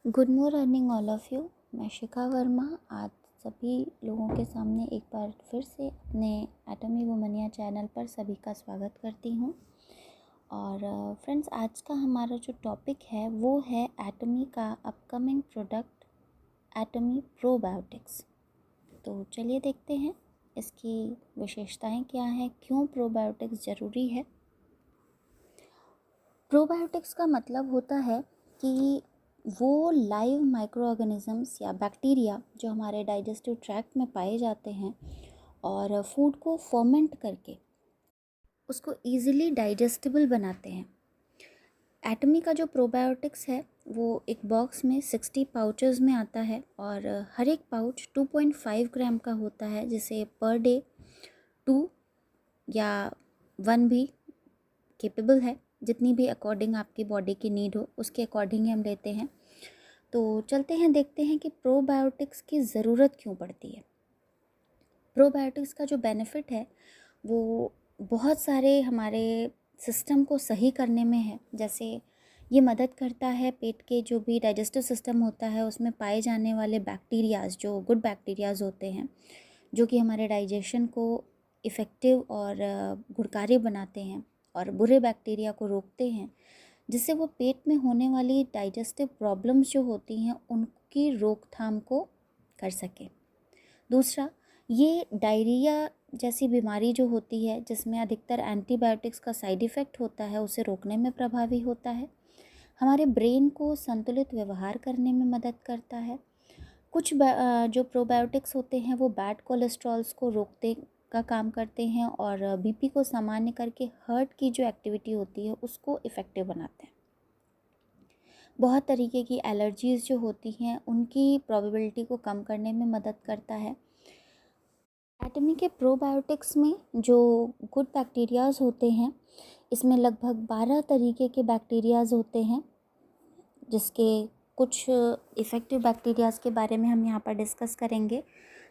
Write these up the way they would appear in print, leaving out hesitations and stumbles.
Good morning all of you. मैं शिखा वर्मा आज सभी लोगों के सामने एक बार फिर से अपने एटमी वुमनिया चैनल पर सभी का स्वागत करती हूँ। और फ्रेंड्स, आज का हमारा जो टॉपिक है वो है एटमी का अपकमिंग प्रोडक्ट एटमी प्रोबायोटिक्स। तो चलिए देखते हैं इसकी विशेषताएं क्या हैं, क्यों प्रोबायोटिक्स ज़रूरी है। प्रोबायोटिक्स का मतलब होता है कि वो लाइव माइक्रो ऑर्गेनिजम्स या बैक्टीरिया जो हमारे डाइजेस्टिव ट्रैक्ट में पाए जाते हैं और फूड को फर्मेंट करके उसको इजीली डाइजेस्टिबल बनाते हैं। एटमी का जो प्रोबायोटिक्स है वो एक बॉक्स में 60 पाउचेस में आता है और हर एक पाउच 2.5 ग्राम का होता है, जिसे पर डे 2 या 1 भी केपेबल है, जितनी भी अकॉर्डिंग आपकी बॉडी की नीड हो उसके अकॉर्डिंग ही हम लेते हैं। तो चलते हैं, देखते हैं कि प्रोबायोटिक्स की ज़रूरत क्यों पड़ती है। प्रोबायोटिक्स का जो बेनिफिट है वो बहुत सारे हमारे सिस्टम को सही करने में है। जैसे ये मदद करता है पेट के जो भी डाइजेस्टिव सिस्टम होता है उसमें पाए जाने वाले बैक्टीरियाज़, जो गुड बैक्टीरियाज़ होते हैं, जो कि हमारे डाइजेशन को इफ़ेक्टिव और गुणकारी बनाते हैं और बुरे बैक्टीरिया को रोकते हैं, जिससे वो पेट में होने वाली डाइजेस्टिव प्रॉब्लम्स जो होती हैं उनकी रोकथाम को कर सके। दूसरा, ये डायरिया जैसी बीमारी जो होती है जिसमें अधिकतर एंटीबायोटिक्स का साइड इफ़ेक्ट होता है, उसे रोकने में प्रभावी होता है। हमारे ब्रेन को संतुलित व्यवहार करने में मदद करता है। कुछ जो प्रोबायोटिक्स होते हैं वो बैड कोलेस्ट्रॉल्स को रोकते का काम करते हैं और बीपी को सामान्य करके हार्ट की जो एक्टिविटी होती है उसको इफ़ेक्टिव बनाते हैं। बहुत तरीके की एलर्जीज़ जो होती हैं उनकी प्रोबेबिलिटी को कम करने में मदद करता है। एटमी के प्रोबायोटिक्स में जो गुड बैक्टीरियाज़ होते हैं, इसमें लगभग 12 तरीके के बैक्टीरियाज़ होते हैं, जिसके कुछ इफ़ेक्टिव बैक्टीरियाज़ के बारे में हम यहाँ पर डिस्कस करेंगे।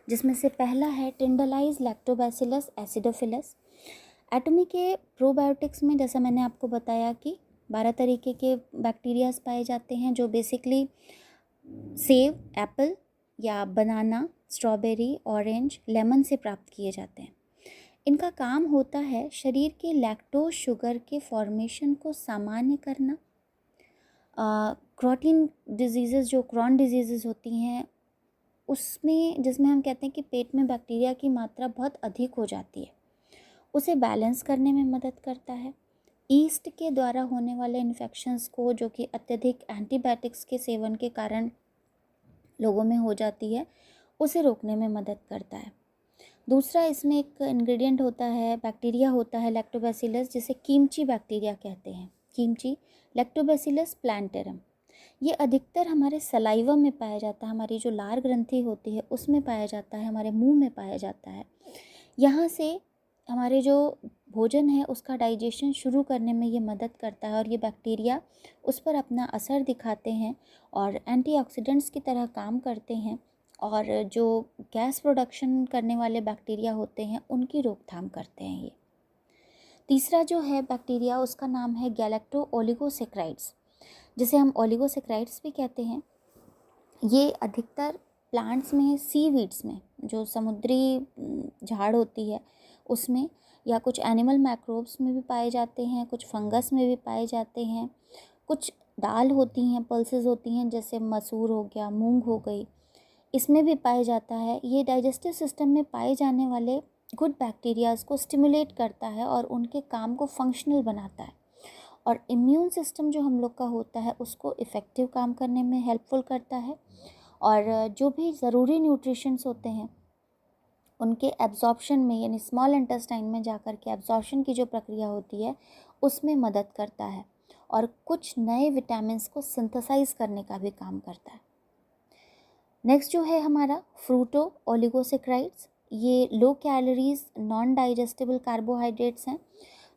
जिसमें से पहला है टिंडलाइज लैक्टोबैसिलस एसिडोफिलस। एटमी के प्रोबायोटिक्स में जैसा मैंने आपको बताया कि 12 तरीके के बैक्टीरियाज़ पाए जाते हैं, जो बेसिकली सेब, एप्पल या बनाना, स्ट्रॉबेरी, ऑरेंज, लेमन से प्राप्त किए जाते हैं। इनका काम होता है शरीर के लैक्टोज शुगर के फॉर्मेशन को सामान्य करना। क्रॉटिन डिजीज़, जो क्रॉन डिजीज़ होती हैं उसमें, जिसमें हम कहते हैं कि पेट में बैक्टीरिया की मात्रा बहुत अधिक हो जाती है, उसे बैलेंस करने में मदद करता है। ईस्ट के द्वारा होने वाले इन्फेक्शंस को, जो कि अत्यधिक एंटीबायोटिक्स के सेवन के कारण लोगों में हो जाती है, उसे रोकने में मदद करता है। दूसरा, इसमें एक इंग्रेडिएंट होता है, बैक्टीरिया होता है लैक्टोबैसिलस, जिसे कीमची बैक्टीरिया कहते हैं। कीमची लैक्टोबैसिलस प्लांटेरम, ये अधिकतर हमारे सलाइवा में पाया जाता है, हमारी जो लार ग्रंथि होती है उसमें पाया जाता है, हमारे मुंह में पाया जाता है। यहाँ से हमारे जो भोजन है उसका डाइजेशन शुरू करने में ये मदद करता है और ये बैक्टीरिया उस पर अपना असर दिखाते हैं और एंटीऑक्सीडेंट्स की तरह काम करते हैं और जो गैस प्रोडक्शन करने वाले बैक्टीरिया होते हैं उनकी रोकथाम करते हैं ये। तीसरा जो है बैक्टीरिया, उसका नाम है गैलेक्टो ओलिगोसेक्राइड्स, जिसे हम ओलिगोसेक्राइड्स भी कहते हैं। ये अधिकतर प्लांट्स में, सीवीड्स में, जो समुद्री झाड़ होती है उसमें, या कुछ एनिमल मैक्रोब्स में भी पाए जाते हैं, कुछ फंगस में भी पाए जाते हैं, कुछ दाल होती हैं, पल्सेस होती हैं, जैसे मसूर हो गया, मूंग हो गई, इसमें भी पाया जाता है। ये डाइजेस्टिव सिस्टम में पाए जाने वाले गुड बैक्टीरियाज़ को स्टिमुलेट करता है और उनके काम को फंक्शनल बनाता है और इम्यून सिस्टम जो हम लोग का होता है उसको इफ़ेक्टिव काम करने में हेल्पफुल करता है और जो भी ज़रूरी न्यूट्रिशंस होते हैं उनके एब्जॉर्प्शन में, यानी स्मॉल इंटेस्टाइन में जाकर के एब्जॉर्प्शन की जो प्रक्रिया होती है उसमें मदद करता है और कुछ नए विटामिन्स को सिंथेसाइज करने का भी काम करता है। नेक्स्ट जो है हमारा फ्रूटो ओलिगोसेक्राइड्स, ये low calories non digestible carbohydrates हैं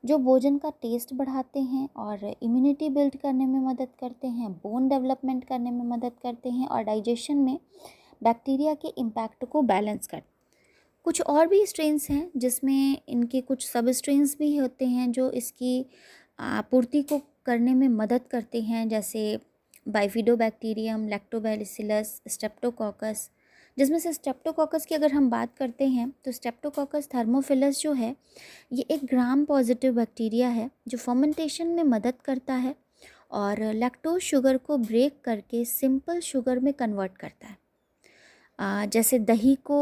जो भोजन का टेस्ट बढ़ाते हैं और इम्यूनिटी बिल्ड करने में मदद करते हैं, बोन डेवलपमेंट करने में मदद करते हैं और डाइजेशन में बैक्टीरिया के इम्पैक्ट को बैलेंस करते हैं। कुछ और भी स्ट्रेन्स हैं जिसमें इनके कुछ सब स्ट्रेन्स भी होते हैं जो इसकी आपूर्ति को करने में मदद करते हैं, जैसे बाइफिडोबैक्टीरियम, लैक्टोबैसिलस, स्ट्रेप्टोकोकस। जिसमें से स्ट्रेप्टोकोकस की अगर हम बात करते हैं तो स्ट्रेप्टोकोकस थर्मोफिलस जो है ये एक ग्राम पॉजिटिव बैक्टीरिया है जो फर्मेंटेशन में मदद करता है और लैक्टोज शुगर को ब्रेक करके सिंपल शुगर में कन्वर्ट करता है। जैसे दही को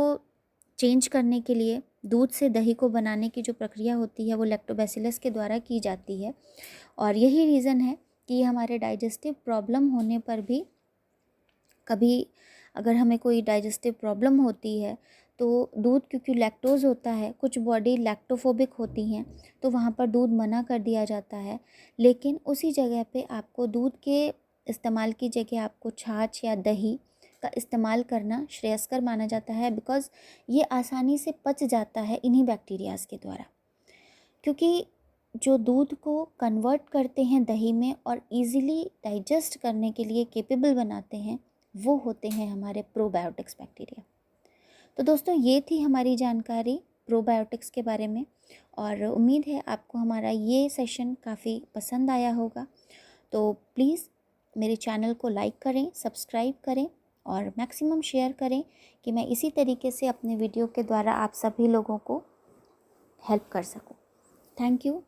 चेंज करने के लिए दूध से दही को बनाने की जो प्रक्रिया होती है वो लैक्टोबैसिलस के द्वारा की जाती है और यही रीज़न है कि हमारे डाइजेस्टिव प्रॉब्लम होने पर भी, कभी अगर हमें कोई डाइजेस्टिव प्रॉब्लम होती है तो दूध, क्योंकि लैक्टोज होता है, कुछ बॉडी लैक्टोफोबिक होती हैं तो वहाँ पर दूध मना कर दिया जाता है, लेकिन उसी जगह पे आपको दूध के इस्तेमाल की जगह आपको छाछ या दही का इस्तेमाल करना श्रेयस्कर माना जाता है, बिकॉज़ ये आसानी से पच जाता है इन्हीं बैक्टीरियाज़ के द्वारा। क्योंकि जो दूध को कन्वर्ट करते हैं दही में और इजीली डाइजेस्ट करने के लिए केपेबल बनाते हैं वो होते हैं हमारे प्रोबायोटिक्स बैक्टीरिया। तो दोस्तों ये थी हमारी जानकारी प्रोबायोटिक्स के बारे में और उम्मीद है आपको हमारा ये सेशन काफ़ी पसंद आया होगा। तो प्लीज़ मेरे चैनल को लाइक करें, सब्सक्राइब करें और मैक्सिमम शेयर करें कि मैं इसी तरीके से अपने वीडियो के द्वारा आप सभी लोगों को हेल्प कर सकूं। Thank you.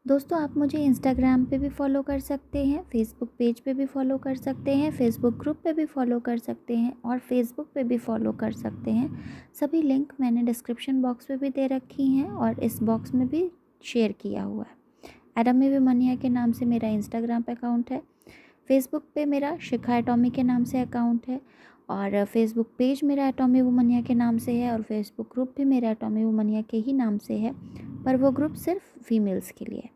दोस्तों आप मुझे इंस्टाग्राम पे भी फॉलो कर सकते हैं, फेसबुक पेज पे भी फॉलो कर सकते हैं, फेसबुक ग्रुप पे भी फॉलो कर सकते हैं और फेसबुक पे भी फॉलो कर सकते हैं। सभी लिंक मैंने डिस्क्रिप्शन बॉक्स में भी दे रखी हैं और इस बॉक्स में भी शेयर किया हुआ है। एटॉमी वुमनिया के नाम से मेरा इंस्टाग्राम पे अकाउंट है, फेसबुक पे मेरा शिखा एटॉमी के नाम से अकाउंट है और फेसबुक पेज मेरा एटॉमी वुमनिया के नाम से है और फेसबुक ग्रुप भी मेरा एटॉमी वुमनिया के ही नाम से है, पर वो ग्रुप सिर्फ फीमेल्स के लिए है।